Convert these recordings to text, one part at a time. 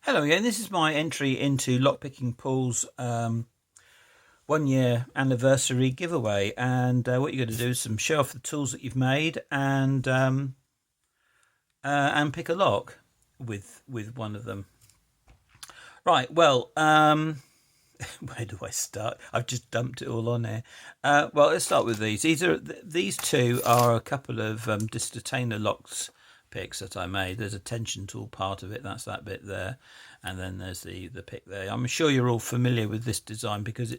Hello again, this is my entry into Lockpicking Paul's 1 year anniversary giveaway, and what you're going to do is show off the tools that you've made and pick a lock with one of them. Right, well, where do I start? I've just dumped it all on here. Well, let's start with these. These two are a couple of disdetainer locks picks that I made. There's a tension tool part of it, that's that bit there, and then there's the pick there. I'm sure you're all familiar with this design because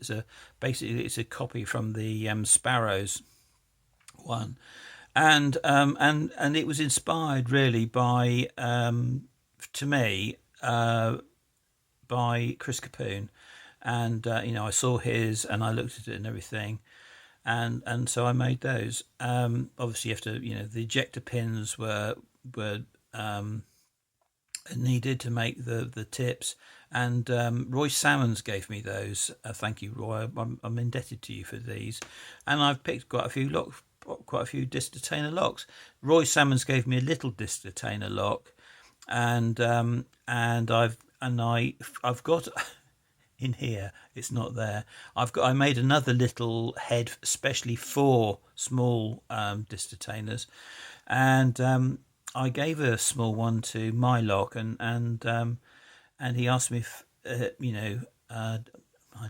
basically it's a copy from the Sparrows one, and it was inspired really by to me by Chris Capoon, and I saw his and I looked at it and everything. And so I made those. Obviously, you have to, the ejector pins were needed to make the tips, and Roy Salmons gave me those. Thank you, Roy. I'm indebted to you for these, and I've picked quite a few disdetainer locks. Roy Salmons gave me a little disdetainer lock, and I've got. In here, it's not there. I made another little head especially for small disdetainers, and I gave a small one to my lock, and he asked me if I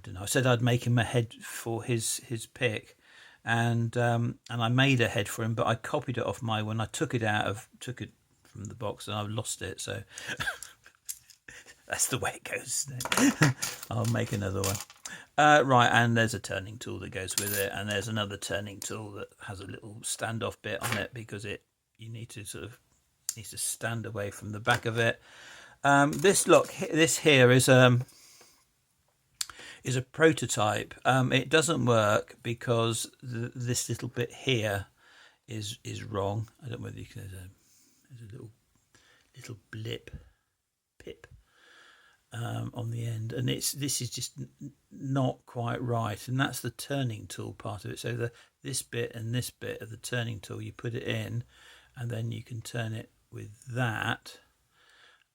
don't know. I said I'd make him a head for his pick, and I made a head for him, but I copied it off my one. I took it from the box and I lost it, so. That's the way it goes, isn't it? I'll make another one. Right, and there's a turning tool that goes with it, and there's another turning tool that has a little standoff bit on it because you need to needs to stand away from the back of it. This here is a prototype. It doesn't work because this little bit here is wrong. I don't know whether you can. There's a little pip on the end, and this is just not quite right, and that's the turning tool part of it. So this bit and this bit of the turning tool, you put it in, and then you can turn it with that,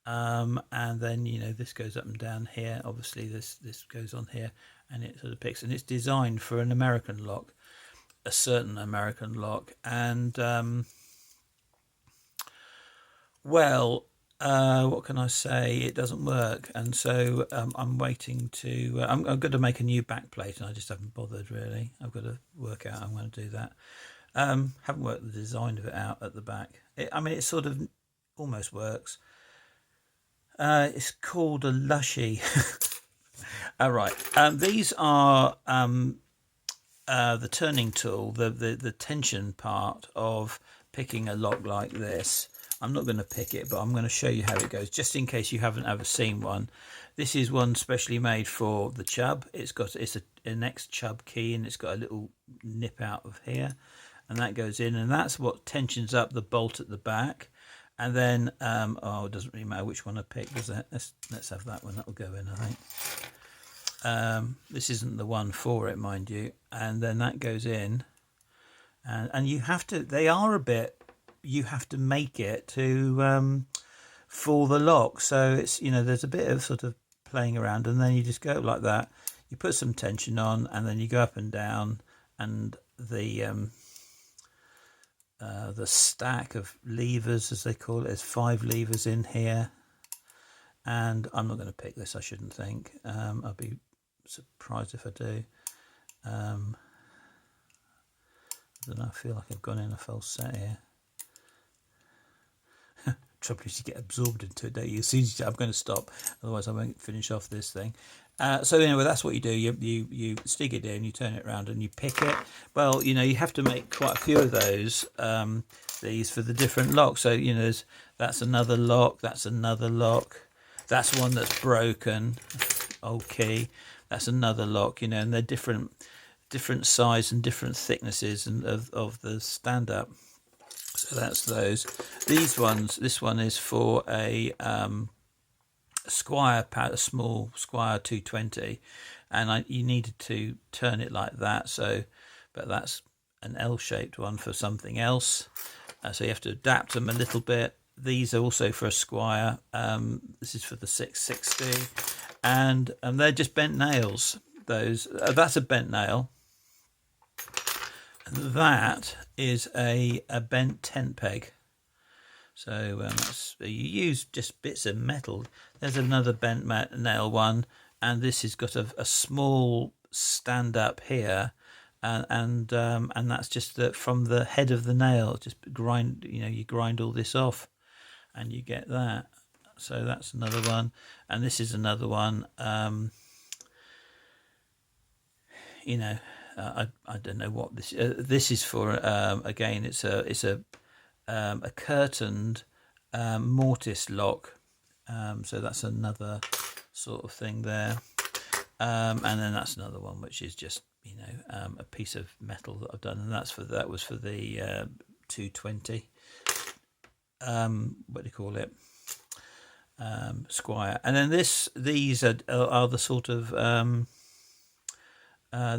and then this goes up and down here. Obviously this goes on here, and it sort of picks, and it's designed for an American lock, a certain American lock, and what can I say? It doesn't work, and so I'm waiting to. I'm going to make a new back plate, and I just haven't bothered really. I've got to work out how I'm going to do that. Haven't worked the design of it out at the back. It sort of almost works. It's called a Lushy. All right. These are the turning tool, the tension part of picking a lock like this. I'm not going to pick it, but I'm going to show you how it goes, just in case you haven't ever seen one. This is one specially made for the chub. It's an X chub key, and it's got a little nip out of here, and that goes in, and that's what tensions up the bolt at the back. And then, it doesn't really matter which one I pick, does it? Let's have that one. That'll go in, I think. This isn't the one for it, mind you. And then that goes in, and you have to. They are a bit. You have to make it to for the lock, so it's there's a bit of sort of playing around, and then you just go like that. You put some tension on, and then you go up and down, and the stack of levers, as they call it, there's 5 levers in here, and I'm not going to pick this. I shouldn't think. I'll be surprised if I do. I don't know. I feel like I've gone in a false set here. Trouble is you get absorbed into it, don't you? As soon as I'm going to stop, otherwise I won't finish off this thing. So anyway, that's what you do. You stick it in, you turn it around, and you pick it. Well, you have to make quite a few of those these for the different locks. So that's another lock. That's another lock. That's one that's broken. Old key. That's another lock. And they're different size and different thicknesses of the stand up. So that's those. These ones. This one is for a Squire pad, a small Squire 220, and you needed to turn it like that. But that's an L-shaped one for something else. So you have to adapt them a little bit. these are also for a Squire. This is for the 660, and they're just bent nails. Those that's a bent nail. That is a bent tent peg. So you use just bits of metal. There's another bent nail one, and this has got a small stand up here, and that's just from the head of the nail. Just grind, you grind all this off, and you get that. So that's another one, and this is another one. I don't know what this is for. Again, it's a curtained mortise lock. So that's another sort of thing there. And then that's another one which is just a piece of metal that I've done, and that was for the 220. What do you call it? Squire. And then these are the sort of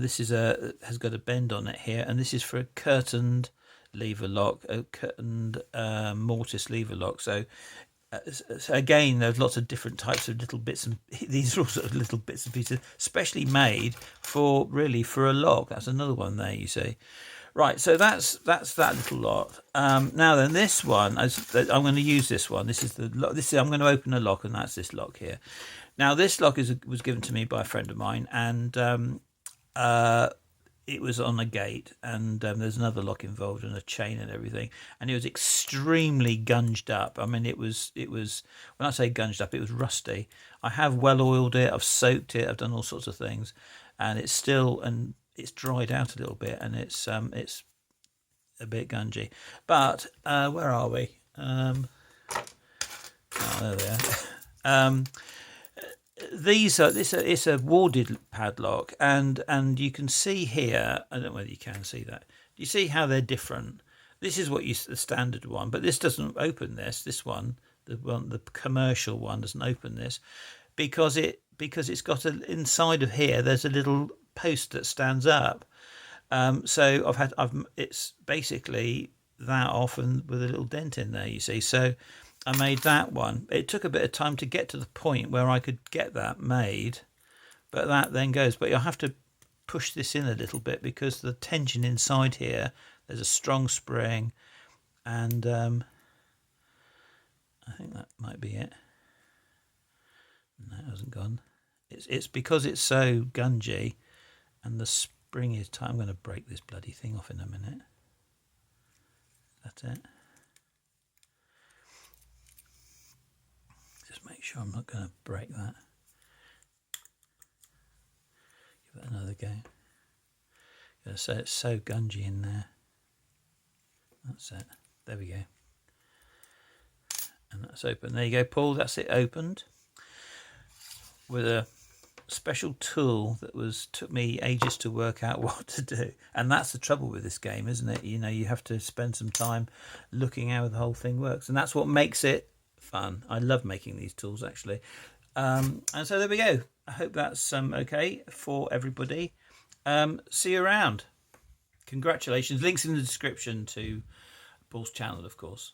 this has got a bend on it here, and this is for a curtained lever lock, a curtained mortise lever lock. So again, there's lots of different types of little bits, and these are all sort of little bits and pieces, specially made for a lock. That's another one there, you see. Right, so that's that little lot. Now then, this one, I'm going to use this one. This is the lock. I'm going to open a lock, and that's this lock here. Now this lock was given to me by a friend of mine, and it was on a gate, and there's another lock involved and a chain and everything, and it was extremely gunged up. I mean, it was when I say gunged up, it was rusty. I have well oiled it, I've soaked it, I've done all sorts of things, and it's dried out a little bit, and it's a bit gungy. But where are we? Oh, there they are. It's a warded padlock, and you can see here. I don't know whether you can see that. Do you see how they're different? This is the standard one, but this doesn't open this. This one, the commercial one, doesn't open this because it's got inside of here. There's a little post that stands up. So it's basically that off and with a little dent in there. You see, so I made that one. It took a bit of time to get to the point where I could get that made, but that then goes. But you'll have to push this in a little bit because the tension inside here, there's a strong spring, and I think that might be it. No, it hasn't gone. It's because it's so gungy and the spring is tight. I'm going to break this bloody thing off in a minute. That's it. Make sure I'm not going to break that. Give it another go. So it's so gungy in there. That's it. There we go. And that's open. There you go, Paul. That's it opened with a special tool that took me ages to work out what to do. And that's the trouble with this game, isn't it? You have to spend some time looking how the whole thing works, and that's what makes it fun. I love making these tools, actually. And so there we go. I hope that's okay for everybody. See you around. Congratulations. Links in the description to Paul's channel, of course.